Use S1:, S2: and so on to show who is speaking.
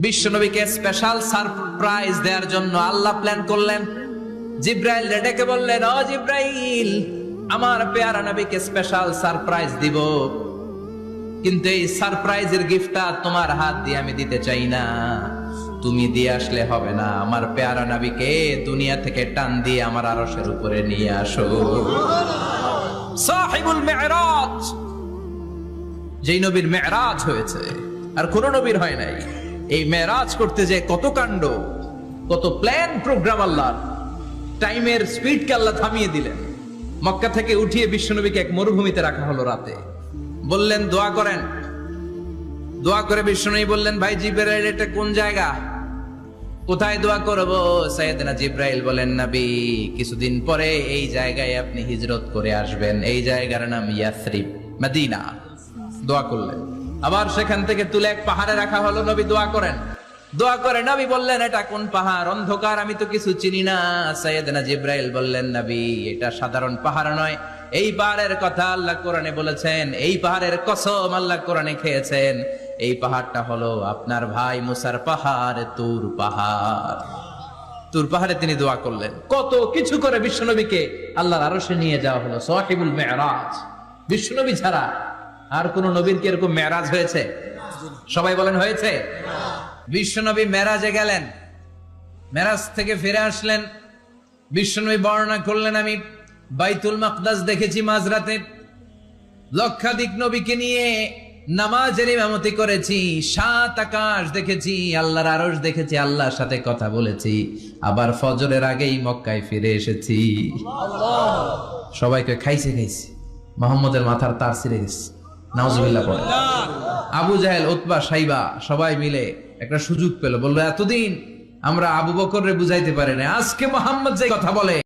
S1: বিশ্বনবীকে special surprise দেওয়ার জন্য আল্লাহ প্ল্যান করলেন। জিব্রাইল ডেকে বললেন, ও জিব্রাইল, আমার পেয়ারা নবীকে স্পেশাল সারপ্রাইজ দিব, কিন্তু এই সারপ্রাইজের গিফটটা তোমার হাত দিয়ে আমি দিতে চাই না, তুমি দিয়ে আসলে হবে না। আমার পেয়ারা নবীকে দুনিয়া থেকে টান দিয়ে আমার আরশের উপরে নিয়ে আসো। সাহিবুল মিরাজ, যেই নবীর মেরাজ হয়েছে আর কোন নবীর হয় নাই। এই মেরাজ করতে যে কত কাণ্ড, কত প্ল্যান প্রোগ্রাম, আল্লাহ টাইমের স্পিডকে আল্লাহ থামিয়ে দিলেন। মক্কা থেকে উঠিয়ে বিশ্বনবীকে এক মরুভূমিতে রাখা হলো রাতে। বললেন দোয়া করেন। দোয়া করে বিশ্বনবী বললেন, ভাই জিব্রাইল, এটা কোন জায়গা, কোথায় দোয়া করব? সাইয়েদনা জিব্রাইল বলেন, নবী, কিছুদিন পরে এই জায়গায় আপনি হিজরত করে আসবেন, এই জায়গার নাম ইয়াসরিব, মদিনা। দোয়া করলেন। আবার সেখান থেকে তুলে এক পাহাড়ে রাখা হলো। নবী দোয়া করেন। দোয়া করে নবী বললেন, এটা কোন পাহাড়? অন্ধকার, আমি তো কিছু চিনি না। সাইয়েদনা জিব্রাইল বললেন, নবী, এটা সাধারণ পাহাড় নয়, এই পাহাড়ের কথা আল্লাহ কোরআনে বলেছেন, এই পাহাড়ের কসম আল্লাহ কোরআনে খেয়েছেন। এই পাহাড়টা হলো আপনার ভাই মুসার পাহাড়, তুর পাহাড়। তুর পাহাড়ে তিনি দোয়া করলেন। কত কিছু করে বিশ্বনবীকে আল্লাহর আরশে নিয়ে যাওয়া হলো। সাহিবুল মেরাজ। বিশ্বনবী ছাড়া আর কোন নবীর কি এরকম মেরাজ হয়েছে? সবাই বলেন, হয়েছে? বিশ্বনবী মেরাজে গেলেন, মেরাজ থেকে ফিরে আসলেন। বিশ্বনবী বর্ণনা করলেন, আমি বাইতুল মাকদাস দেখেছি মাঝরাতে, লক্ষাধিক নবীকে নিয়ে নামাজের ইমামতি করেছি, 7 আকাশ দেখেছি, আল্লাহর আরশ দেখেছি, আল্লাহর সাথে কথা বলেছি, আবার ফজরের আগেই মক্কায় ফিরে এসেছি। সবাইকে খাইছে মোহাম্মদের মাথার তার ছিঁড়ে গেছে। নাউজুবিল্লাহ পড়ে। আবু জাহেল, উতবা, সাইবা সবাই মিলে একটা সুযোগ পেল। বললো, এতদিন আমরা আবু বকররে বুঝাইতে পারি না, আজকে মোহাম্মদ যে কথা বলে